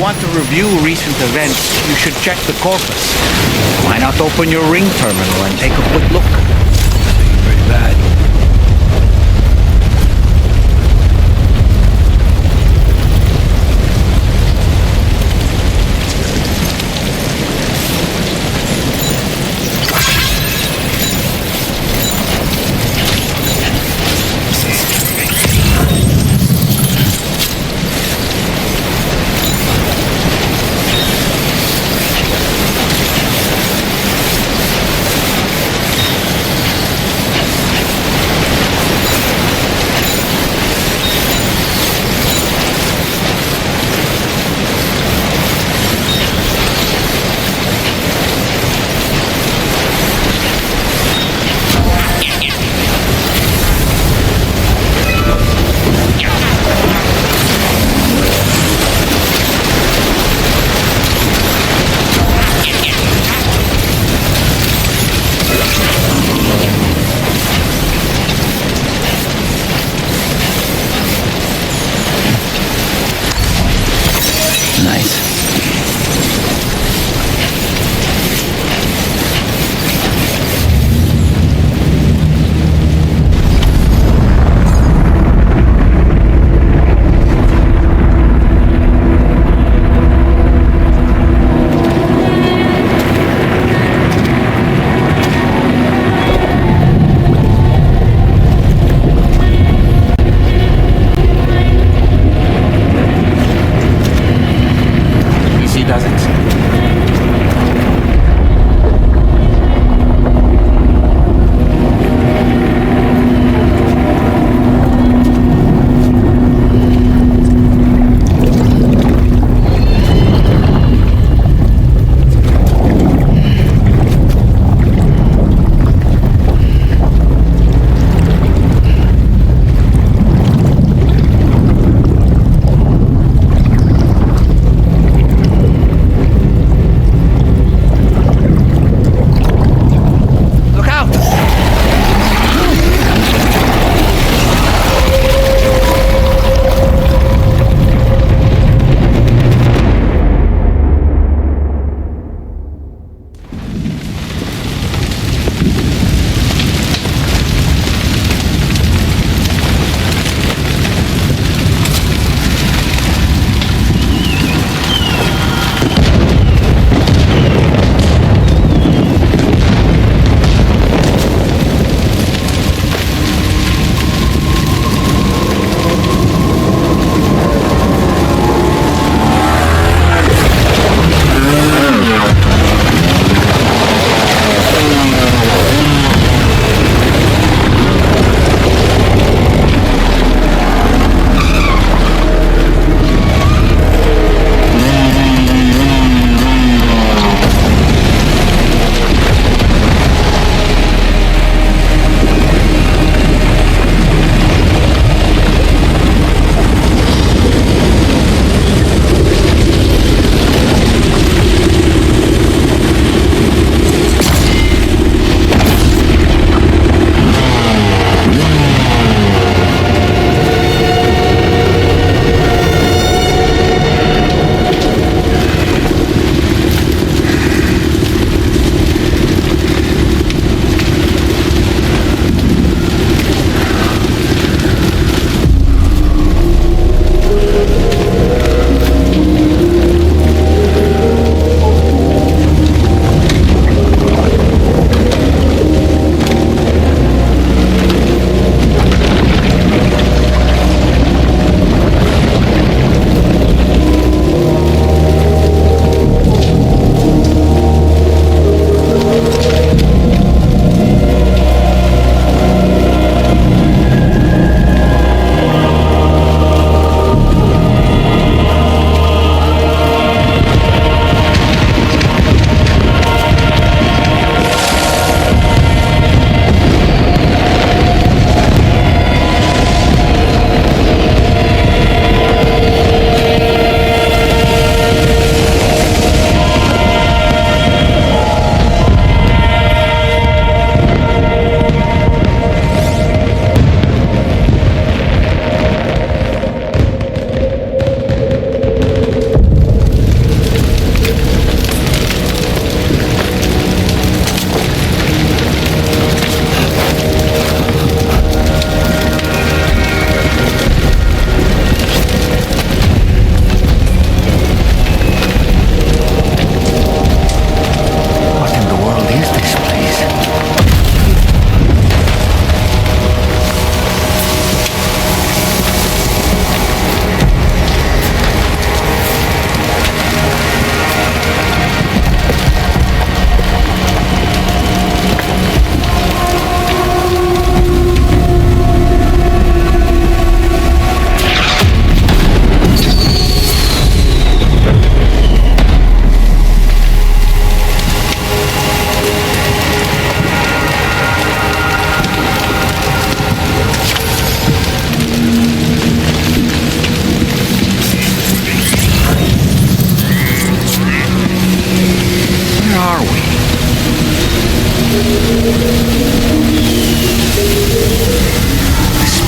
want to review recent events, you should check the corpus. Why not open your ring terminal and take a quick look? Pretty bad.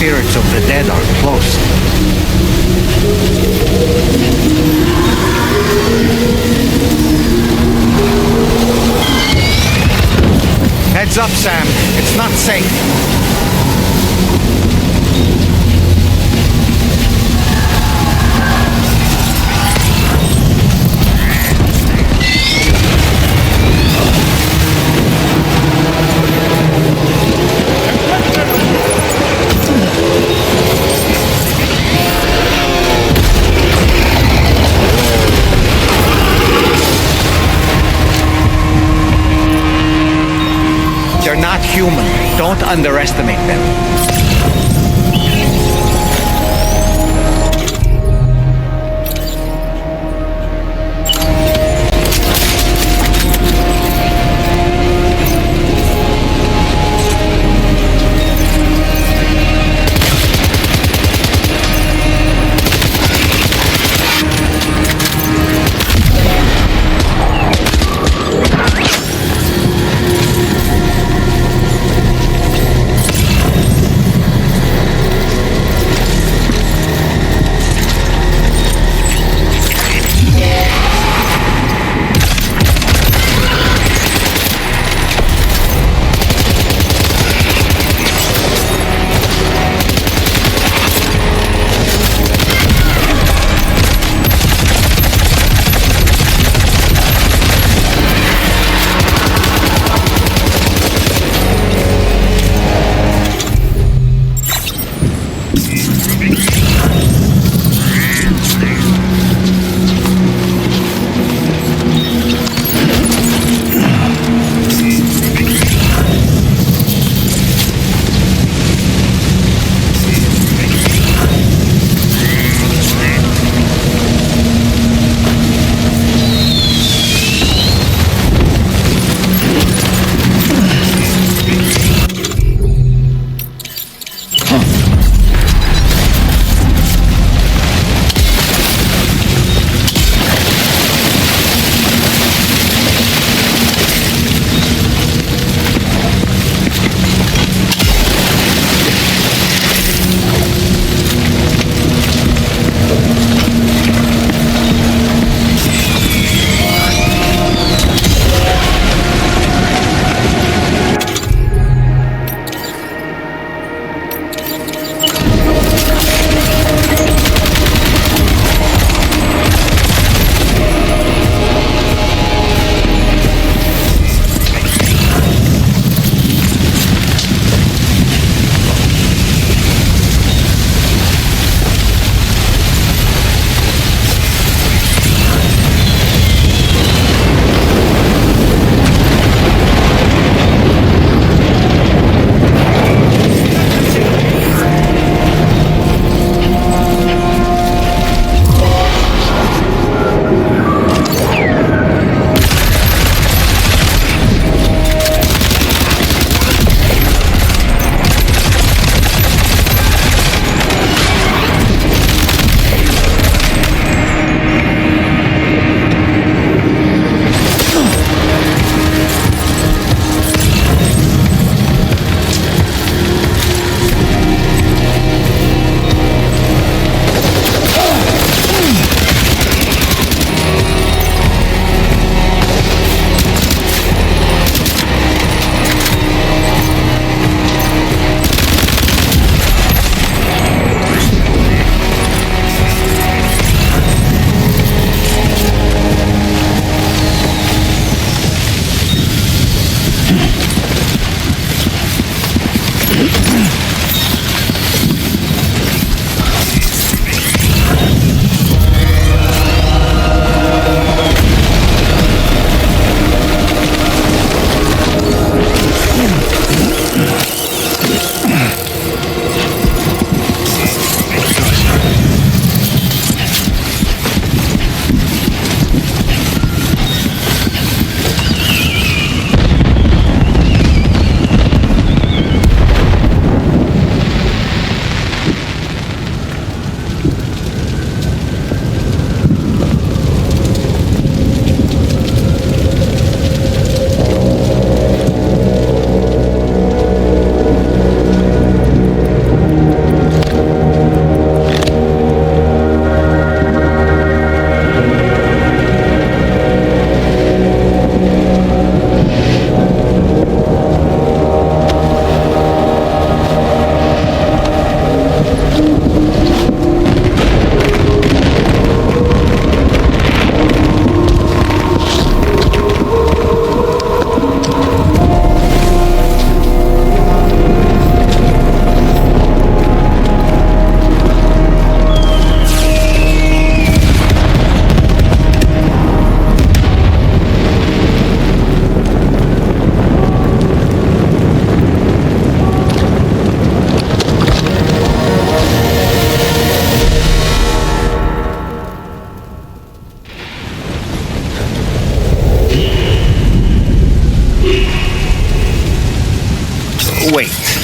spirits of the dead are close. Heads up, Sam. It's not safe. They're not human. Don't underestimate them.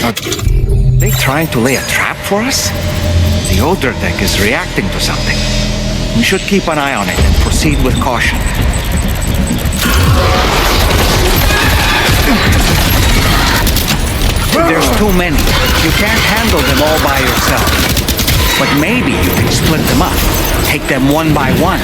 Are they trying to lay a trap for us? The odor deck is reacting to something. We should keep an eye on it and proceed with caution. There's too many. You can't handle them all by yourself. But maybe you can split them up. Take them one by one.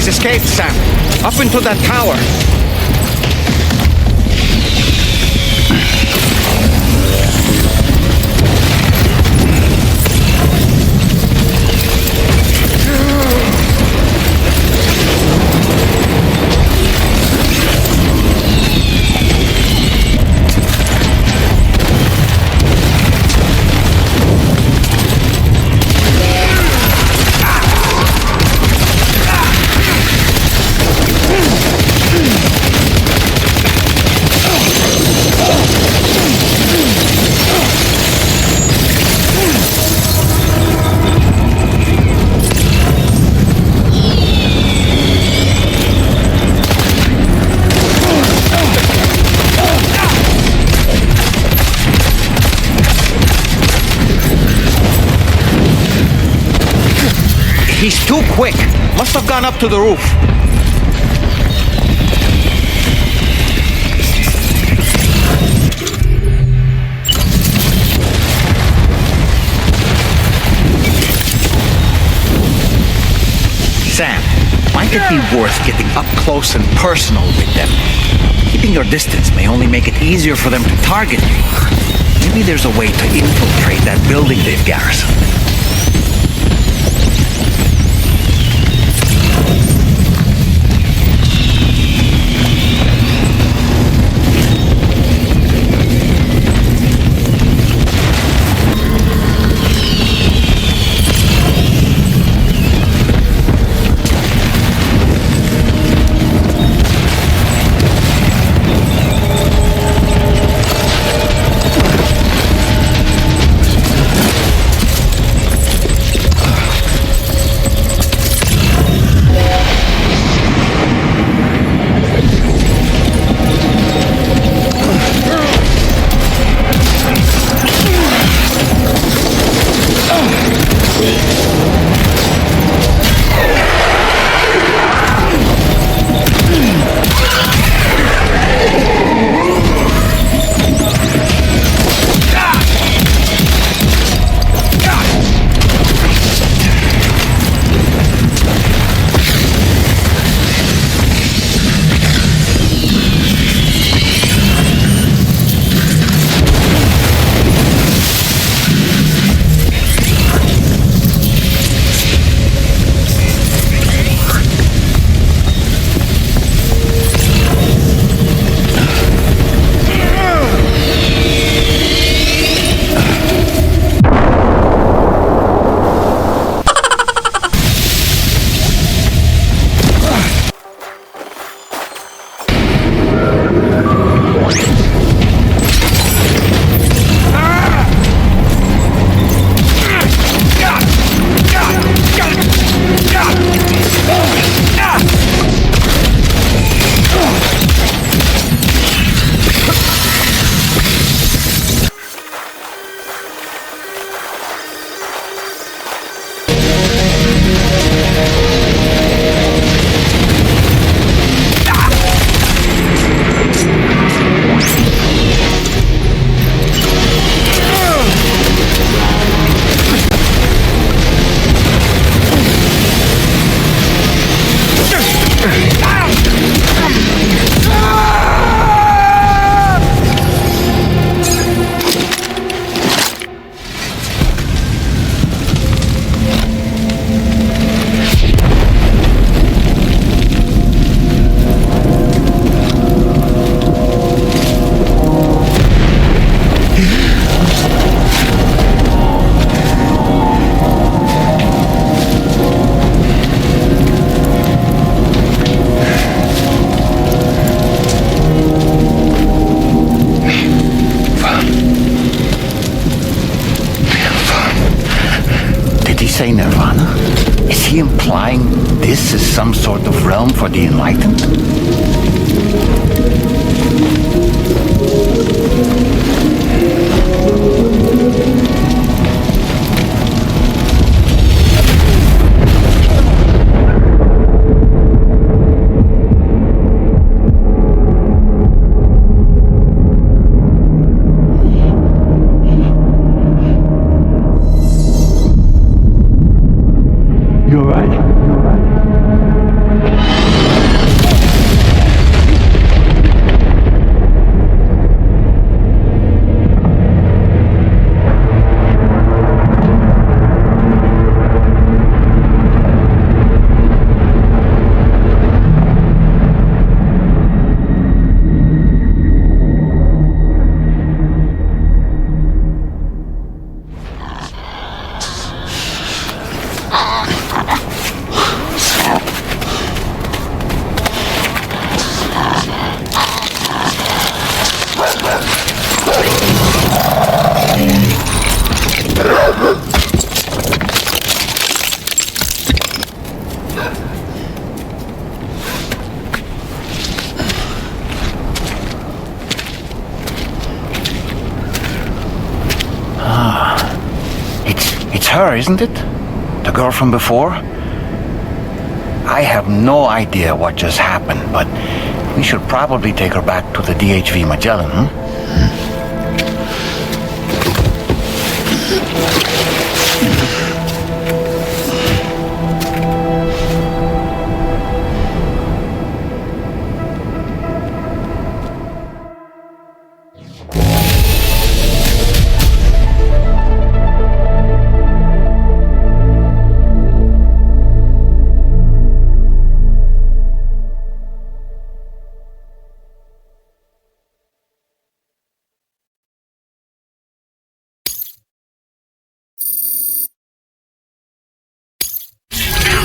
Escape, Sam. Up into that tower. He's too quick. Must have gone up to the roof. Sam, might it be worth getting up close and personal with them? Keeping your distance may only make it easier for them to target you. Maybe there's a way to infiltrate that building they've garrisoned. Say Nirvana? Is he implying this is some sort of realm for the enlightened? You're right. It's her, isn't it? The girl from before? I have no idea what just happened, but we should probably take her back to the DHV Magellan,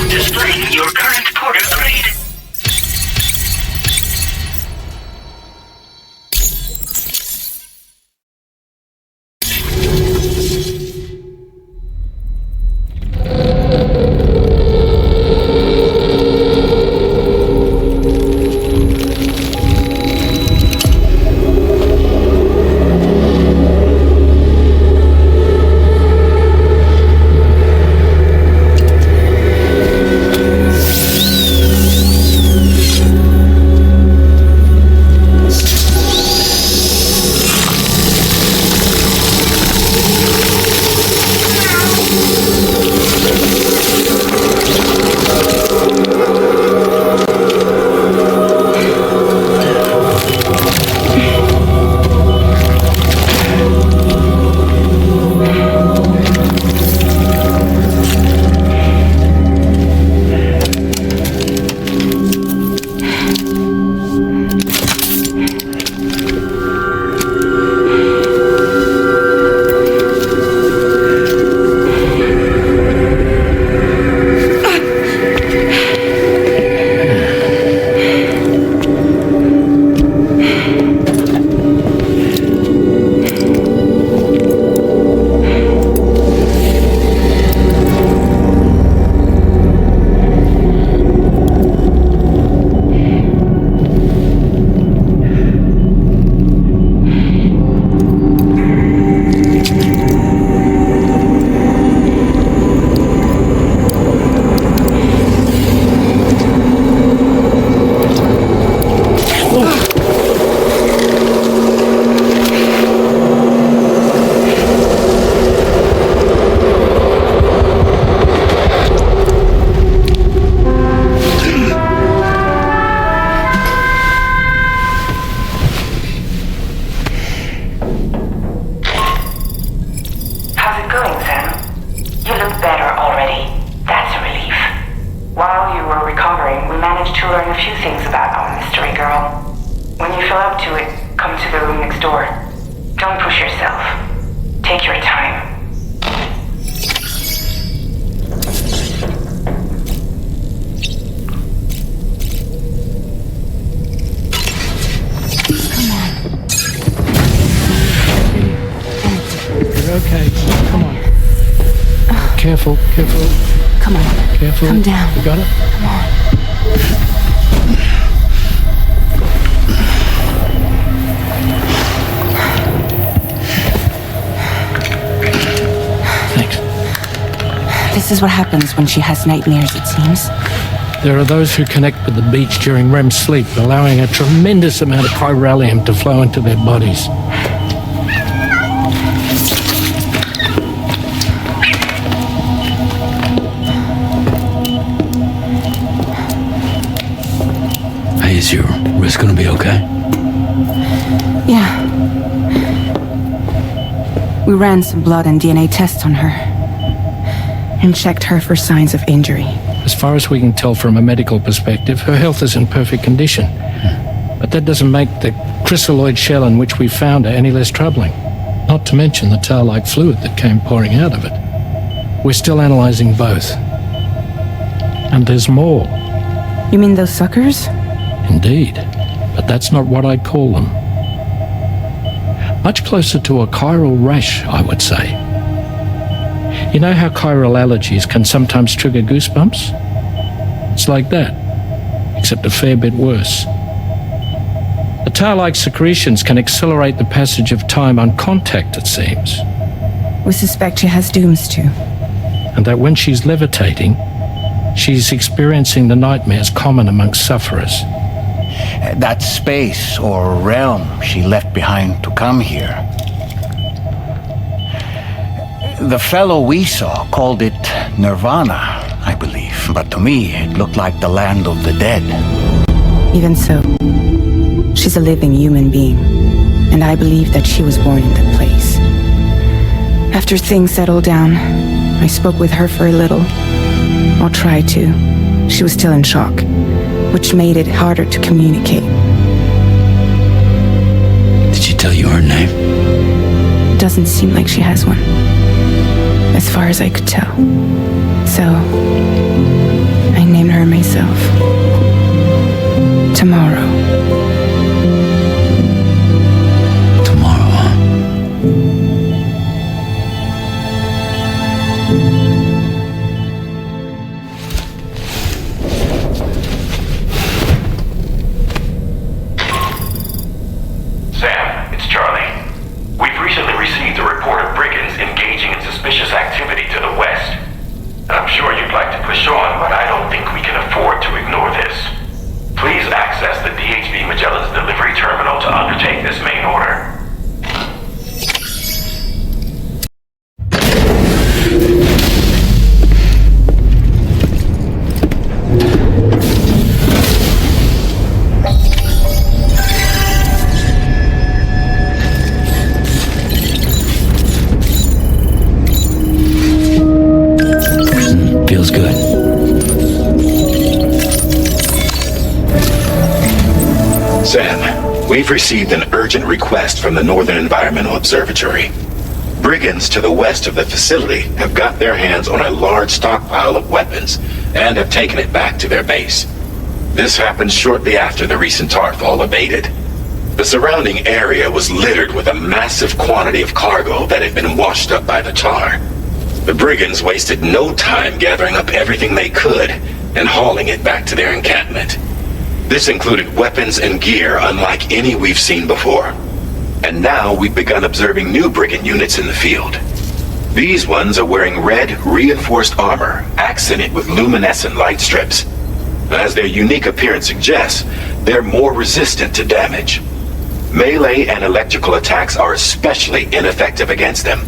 Displaying your current porter grade. Careful. Come on. Careful. Come down. You got it? Come on. Thanks. This is what happens when she has nightmares, it seems. There are those who connect with the beach during REM sleep, allowing a tremendous amount of chiralium to flow into their bodies. Hey, is your wrist gonna be okay? Yeah. We ran some blood and DNA tests on her. And checked her for signs of injury. As far as we can tell from a medical perspective, her health is in perfect condition. But that doesn't make the crystalloid shell in which we found her any less troubling. Not to mention the tar-like fluid that came pouring out of it. We're still analyzing both. And there's more. You mean those suckers? Indeed. But that's not what I'd call them. Much closer to a chiral rash, I would say. You know how chiral allergies can sometimes trigger goosebumps? It's like that, except a fair bit worse. The tar-like secretions can accelerate the passage of time on contact, it seems. We suspect she has dooms too. And that when she's levitating, she's experiencing the nightmares common amongst sufferers. That space or realm she left behind to come here. The fellow we saw called it Nirvana, I believe. But to me, it looked like the land of the dead. Even so, she's a living human being. And I believe that she was born in that place. After things settled down, I spoke with her for a little. Or tried to. She was still in shock, which made it harder to communicate. Did she tell you her name? Doesn't seem like she has one. As far as I could tell. So, I named her myself. Tomorrow. Tomorrow, huh? Sam, it's Charlie. We've recently received a report of brigands engaging in suspicious activity to the west. And I'm sure you'd like to push on, but I don't think we can afford to ignore this. Please access the DHB Magellan's delivery terminal to undertake this main order. Feels good. Sam, we've received an urgent request from the Northern Environmental Observatory. Brigands to the west of the facility have got their hands on a large stockpile of weapons and have taken it back to their base. This happened shortly after the recent tar fall abated. The surrounding area was littered with a massive quantity of cargo that had been washed up by the tar. The brigands wasted no time gathering up everything they could and hauling it back to their encampment. This included weapons and gear unlike any we've seen before. And now we've begun observing new brigand units in the field. These ones are wearing red, reinforced armor, accented with luminescent light strips. As their unique appearance suggests, they're more resistant to damage. Melee and electrical attacks are especially ineffective against them.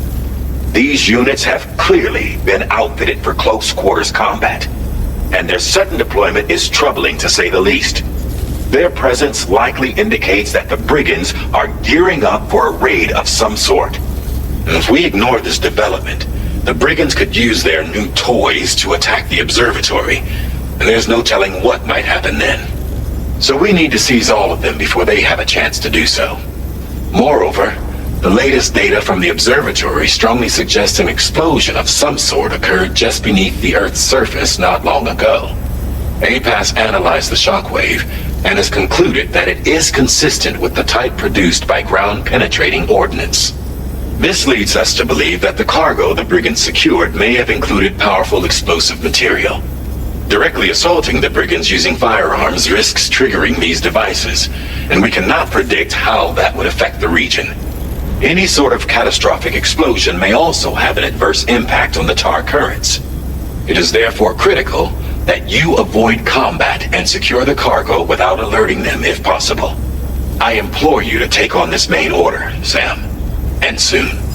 These units have clearly been outfitted for close quarters combat, and their sudden deployment is troubling to say the least. Their presence likely indicates that the brigands are gearing up for a raid of some sort. And if we ignore this development, the brigands could use their new toys to attack the observatory, and there's no telling what might happen then. So we need to seize all of them before they have a chance to do so. Moreover, the latest data from the observatory strongly suggests an explosion of some sort occurred just beneath the Earth's surface not long ago. APAS analyzed the shockwave and has concluded that it is consistent with the type produced by ground-penetrating ordnance. This leads us to believe that the cargo the brigands secured may have included powerful explosive material. Directly assaulting the brigands using firearms risks triggering these devices, and we cannot predict how that would affect the region. Any sort of catastrophic explosion may also have an adverse impact on the tar currents. It is therefore critical that you avoid combat and secure the cargo without alerting them if possible. I implore you to take on this main order, Sam. And soon.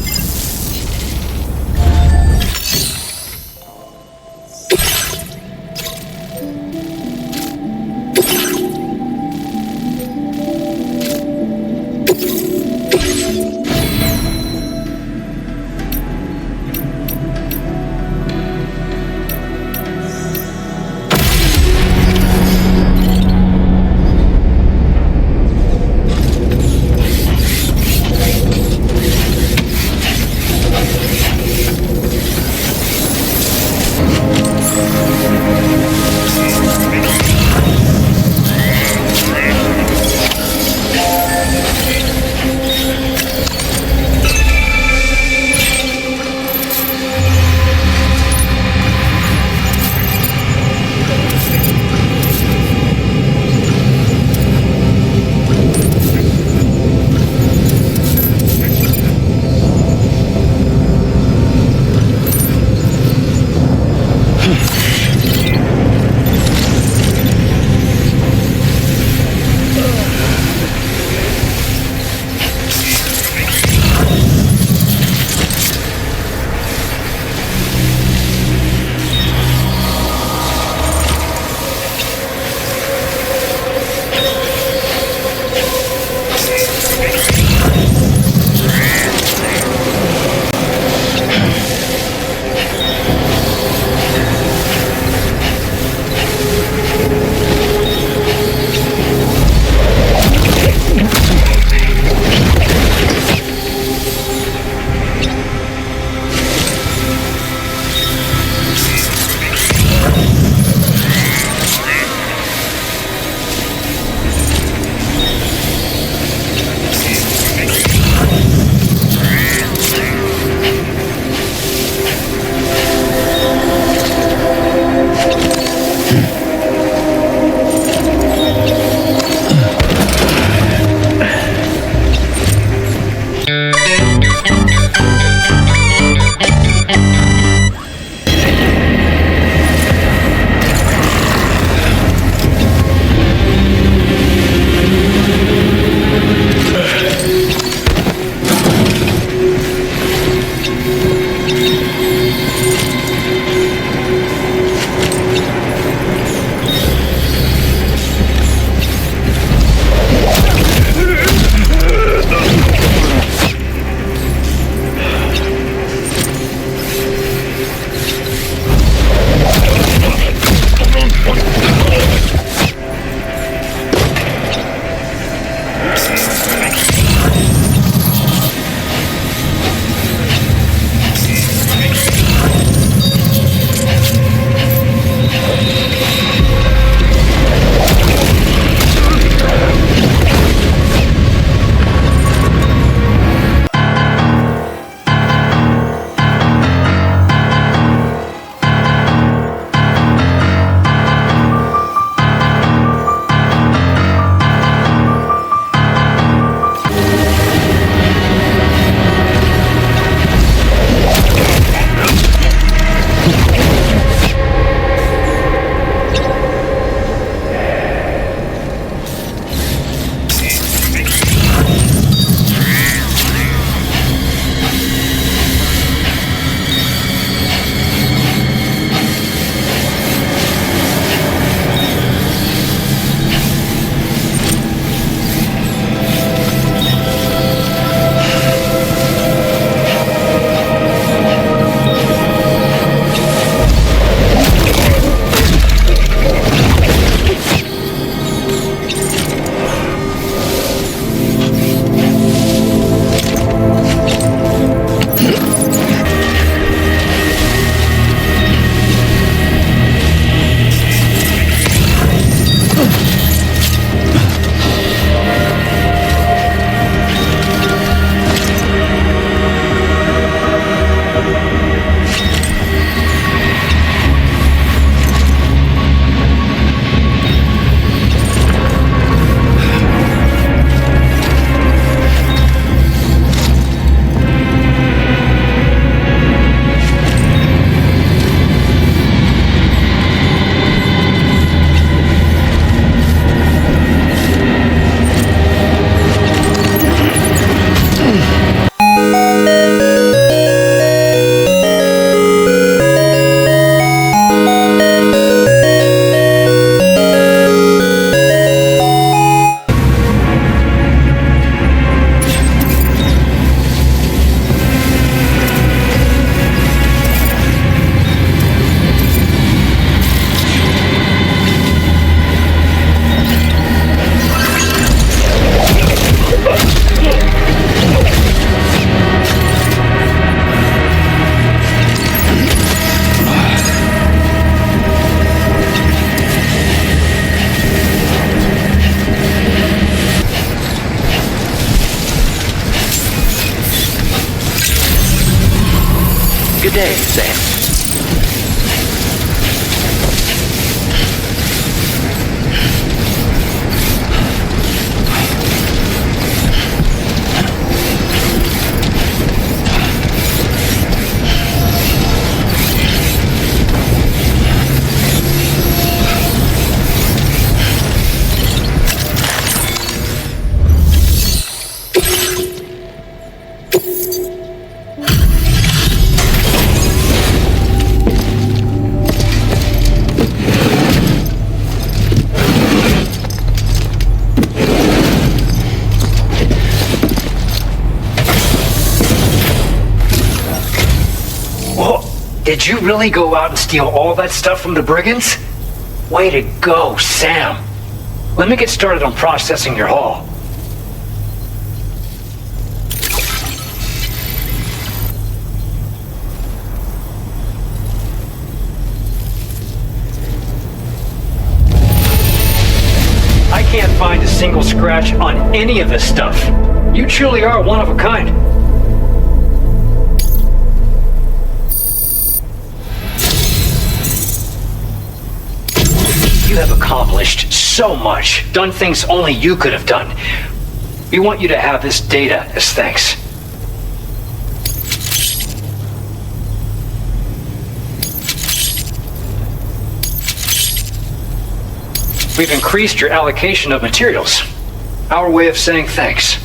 Good day, Sam. Did you really go out and steal all that stuff from the brigands? Way to go, Sam. Let me get started on processing your haul. I can't find a single scratch on any of this stuff. You truly are one of a kind. You have accomplished so much, done things only you could have done. We want you to have this data as thanks. We've increased your allocation of materials. Our way of saying thanks.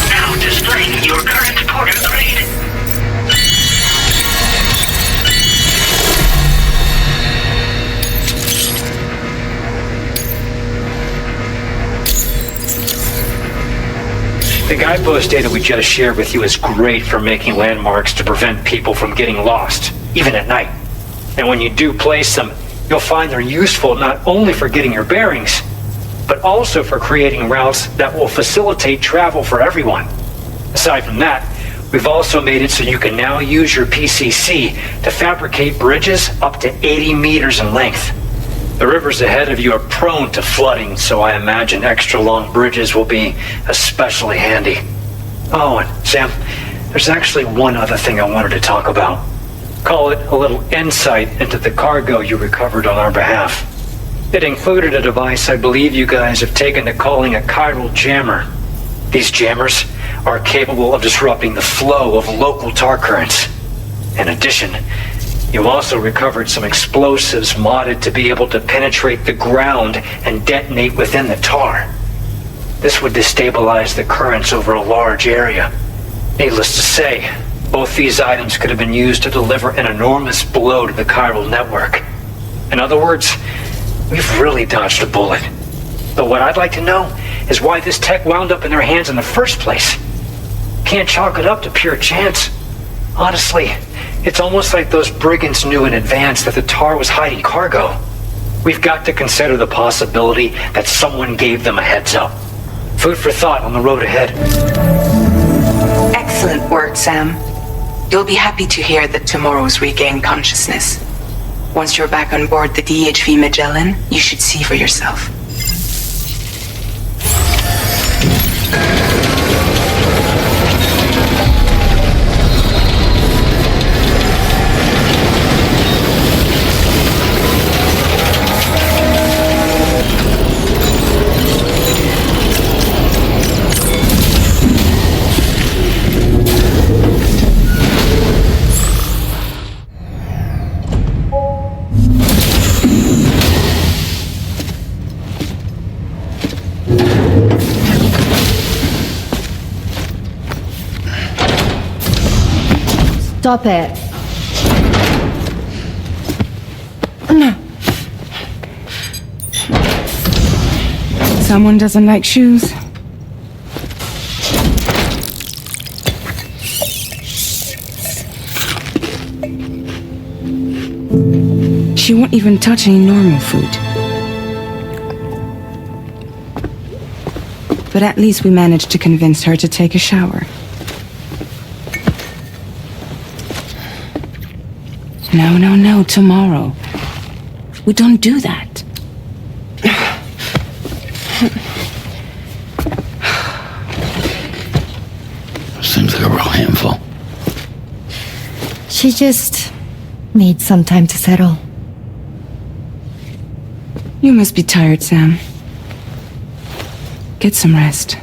Now displaying your current porter grade. The guidepost data we just shared with you is great for making landmarks to prevent people from getting lost, even at night. And when you do place them, you'll find they're useful not only for getting your bearings, but also for creating routes that will facilitate travel for everyone. Aside from that, we've also made it so you can now use your PCC to fabricate bridges up to 80 meters in length. The rivers ahead of you are prone to flooding, so I imagine extra long bridges will be especially handy. Oh, and Sam, there's actually one other thing I wanted to talk about. Call it a little insight into the cargo you recovered on our behalf. It included a device I believe you guys have taken to calling a chiral jammer. These jammers are capable of disrupting the flow of local tar currents. In addition, you also recovered some explosives modded to be able to penetrate the ground and detonate within the tar. This would destabilize the currents over a large area. Needless to say, both these items could have been used to deliver an enormous blow to the chiral network. In other words, we've really dodged a bullet. But what I'd like to know is why this tech wound up in their hands in the first place. Can't chalk it up to pure chance. Honestly, it's almost like those brigands knew in advance that the tar was hiding cargo. We've got to consider the possibility that someone gave them a heads up. Food for thought on the road ahead. Excellent work, Sam. You'll be happy to hear that tomorrow's regained consciousness. Once you're back on board the DHV Magellan, you should see for yourself. Stop it. Someone doesn't like shoes. She won't even touch any normal food. But at least we managed to convince her to take a shower. No, tomorrow. We don't do that. Seems like a real handful. She just needs some time to settle. You must be tired, Sam. Get some rest.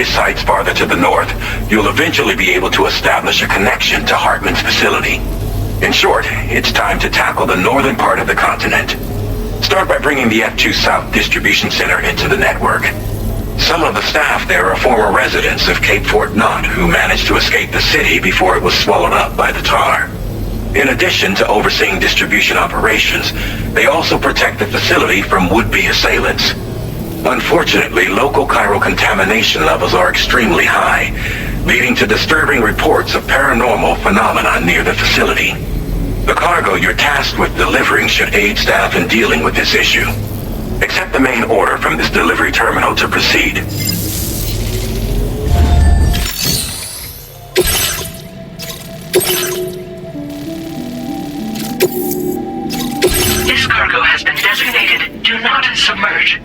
Sites farther to the north, you'll eventually be able to establish a connection to Hartman's facility. In short, it's time to tackle the northern part of the continent. Start by bringing the F2 South Distribution Center into the network. Some of the staff there are former residents of Cape Fort Knott who managed to escape the city before it was swallowed up by the tar. In addition to overseeing distribution operations, they also protect the facility from would-be assailants. Unfortunately, local chiral contamination levels are extremely high, leading to disturbing reports of paranormal phenomena near the facility. The cargo you're tasked with delivering should aid staff in dealing with this issue. Accept the main order from this delivery terminal to proceed. This cargo has been designated Do Not Submerge.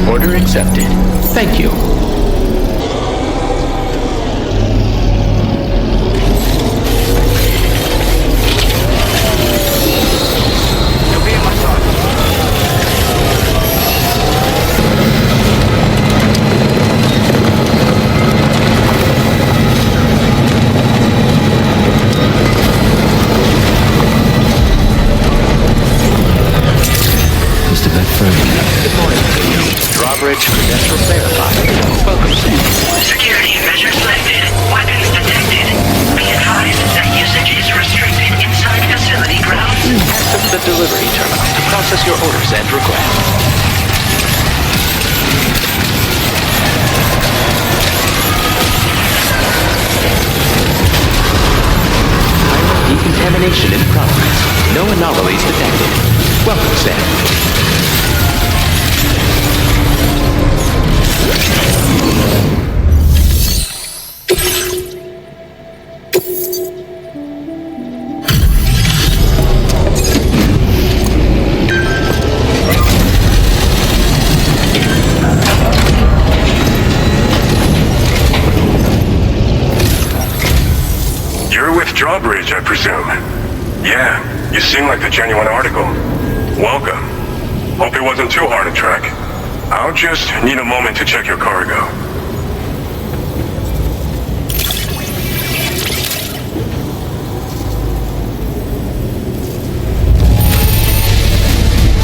Order accepted. Thank you. Drawbridge credentials verified. Welcome, Sam. Security measures lifted. Weapons detected. Be advised that usage is restricted inside facility grounds. Access the delivery terminal to process your orders and requests. Pilot decontamination in progress. No anomalies detected. Welcome, Sam. You're with Drawbridge, I presume. Yeah, you seem like the genuine article. Welcome. Hope it wasn't too hard to track. I'll just need a moment to check your cargo.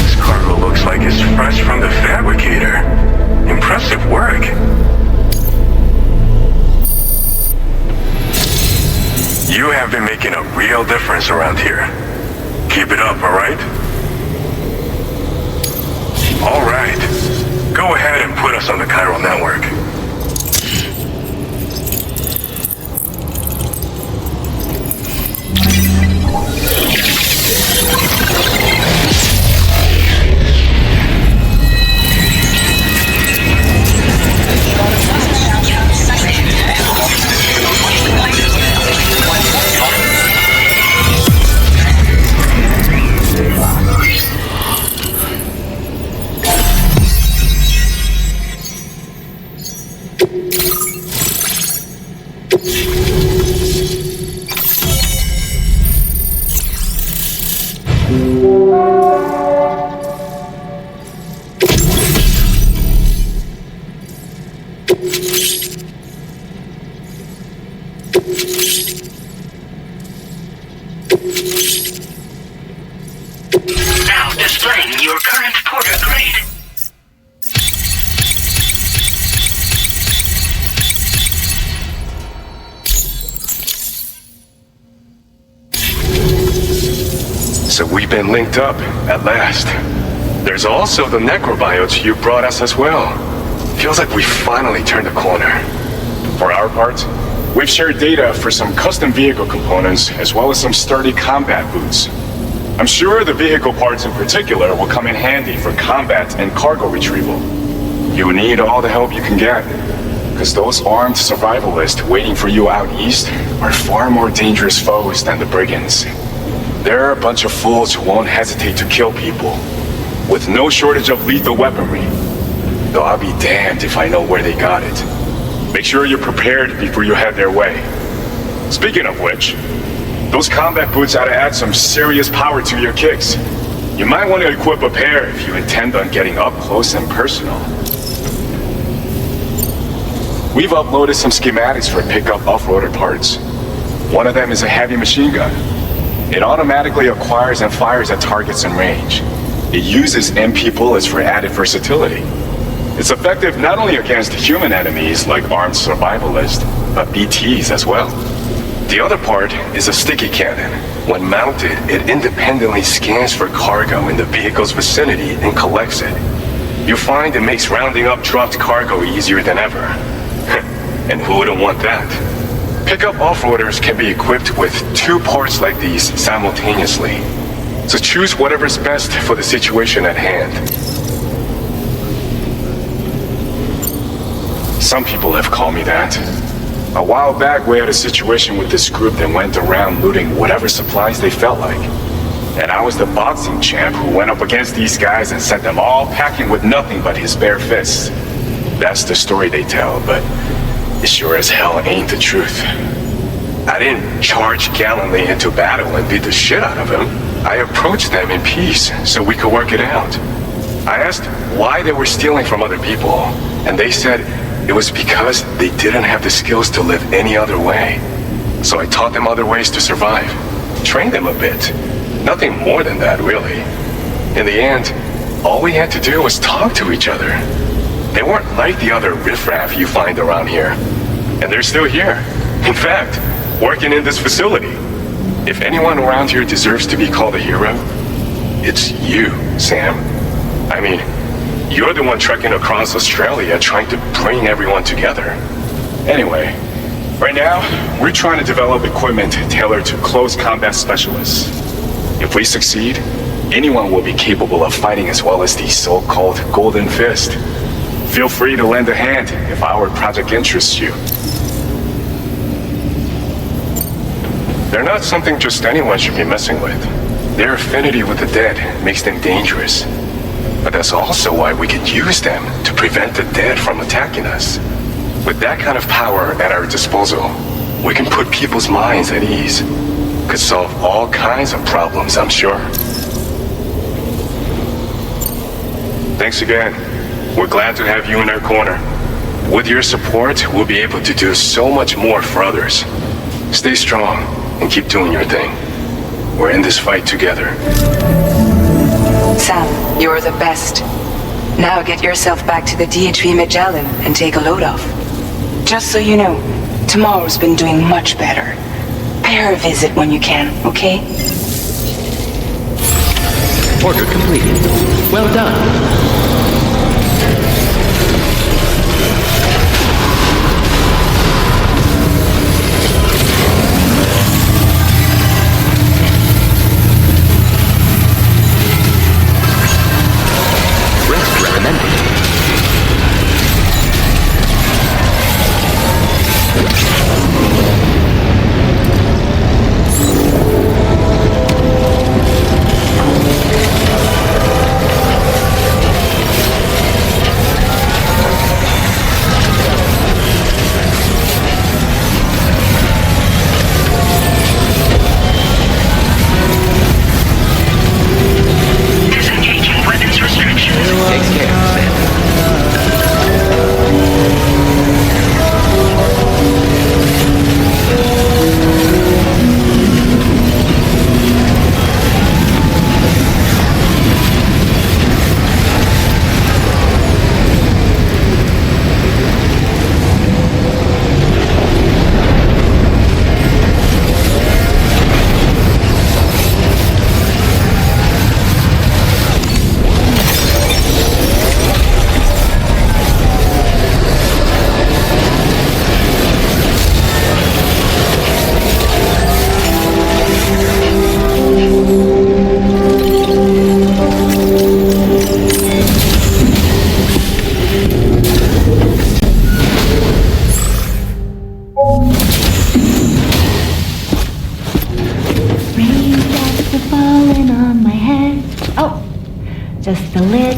This cargo looks like it's fresh from the fabricator. Impressive work. You have been making a real difference around here. Keep it up, alright? Alright. Go ahead and put us on the chiral network. Now displaying your current porter grade. So we've been linked up, at last. There's also the necrobiotes you brought us as well. Feels like we finally turned a corner. For our part, we've shared data for some custom vehicle components as well as some sturdy combat boots. I'm sure the vehicle parts in particular will come in handy for combat and cargo retrieval. You need all the help you can get, because those armed survivalists waiting for you out east are far more dangerous foes than the brigands. They're a bunch of fools who won't hesitate to kill people, with no shortage of lethal weaponry. Though I'll be damned if I know where they got it. Make sure you're prepared before you head their way. Speaking of which, those combat boots ought to add some serious power to your kicks. You might want to equip a pair if you intend on getting up close and personal. We've uploaded some schematics for pickup off-roader parts. One of them is a heavy machine gun. It automatically acquires and fires at targets in range. It uses MP bullets for added versatility. It's effective not only against human enemies like armed survivalists, but BTs as well. The other part is a sticky cannon. When mounted, it independently scans for cargo in the vehicle's vicinity and collects it. You'll find it makes rounding up dropped cargo easier than ever. And who wouldn't want that? Pickup off-roaders can be equipped with 2 parts like these simultaneously. So choose whatever's best for the situation at hand. Some people have called me that. A while back, we had a situation with this group that went around looting whatever supplies they felt like. And I was the boxing champ who went up against these guys and sent them all packing with nothing but his bare fists. That's the story they tell, but it sure as hell ain't the truth. I didn't charge gallantly into battle and beat the shit out of them. I approached them in peace so we could work it out. I asked why they were stealing from other people, and they said it was because they didn't have the skills to live any other way. So I taught them other ways to survive, trained them a bit. Nothing more than that, really. In the end, all we had to do was talk to each other. They weren't like the other riffraff you find around here. And they're still here. In fact, working in this facility. If anyone around here deserves to be called a hero, it's you, Sam. I mean, you're the one trekking across Australia trying to bring everyone together. Anyway, right now, we're trying to develop equipment tailored to close combat specialists. If we succeed, anyone will be capable of fighting as well as the so-called Golden Fist. Feel free to lend a hand if our project interests you. They're not something just anyone should be messing with. Their affinity with the dead makes them dangerous. But that's also why we can use them to prevent the dead from attacking us. With that kind of power at our disposal, we can put people's minds at ease. Could solve all kinds of problems, I'm sure. Thanks again. We're glad to have you in our corner. With your support, we'll be able to do so much more for others. Stay strong and keep doing your thing. We're in this fight together. Sam, you're the best. Now get yourself back to the DHV Magellan and take a load off. Just so you know, tomorrow's been doing much better. Pay her a visit when you can, okay? Order completed. Well done.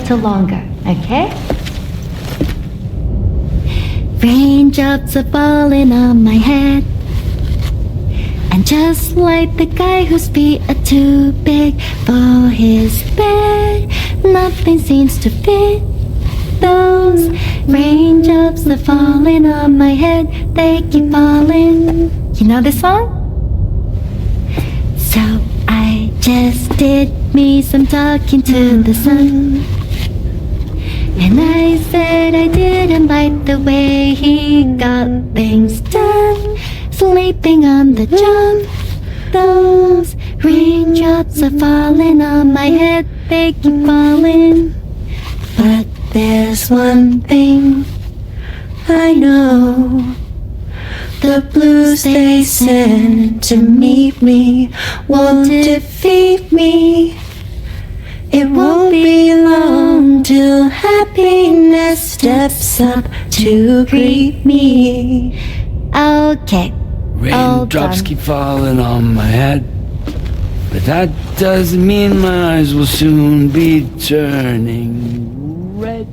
little longer, okay? Raindrops are falling on my head. And just like the guy whose feet are too big for his bed, nothing seems to fit. Those raindrops are falling on my head, they keep falling. You know this song? So I just did me some talking to the sun. And I said I didn't like the way he got things done. Sleeping on the job. Those raindrops are falling on my head, they keep falling. But there's one thing I know. The blues they send to meet me won't defeat me. It won't be long till happiness steps up to greet me. Okay. Raindrops keep falling on my head, but that doesn't mean my eyes will soon be turning red.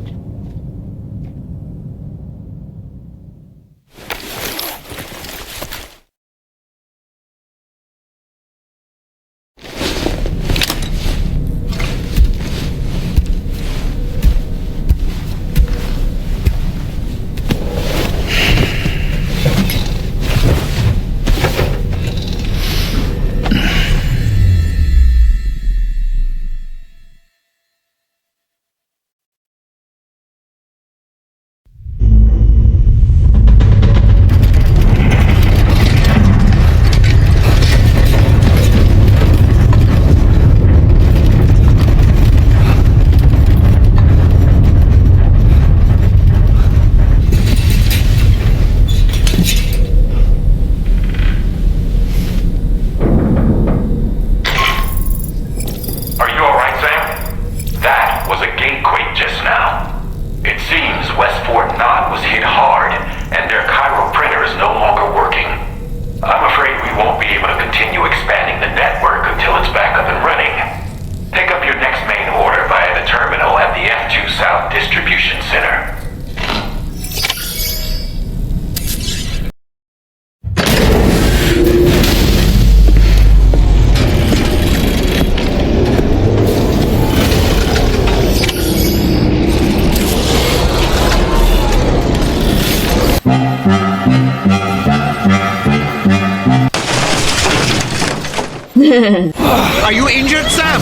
Are you injured, Sam?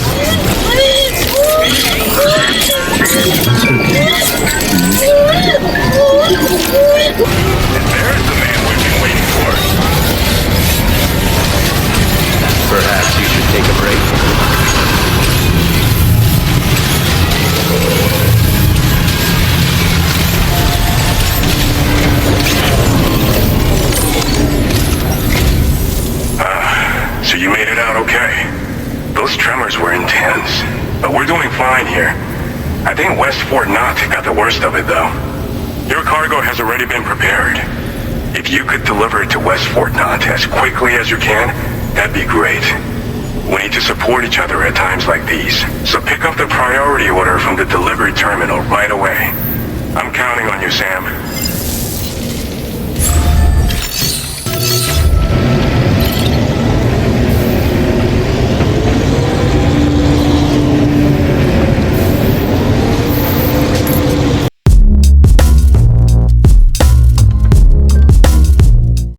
There's the man we've been waiting for. Perhaps you should take a break. So you made it out okay. Those tremors were intense, but we're doing fine here. I think West Fort Knott got the worst of it, though. Your cargo has already been prepared. If you could deliver it to West Fort Knott as quickly as you can, that'd be great. We need to support each other at times like these, so pick up the priority order from the delivery terminal right away.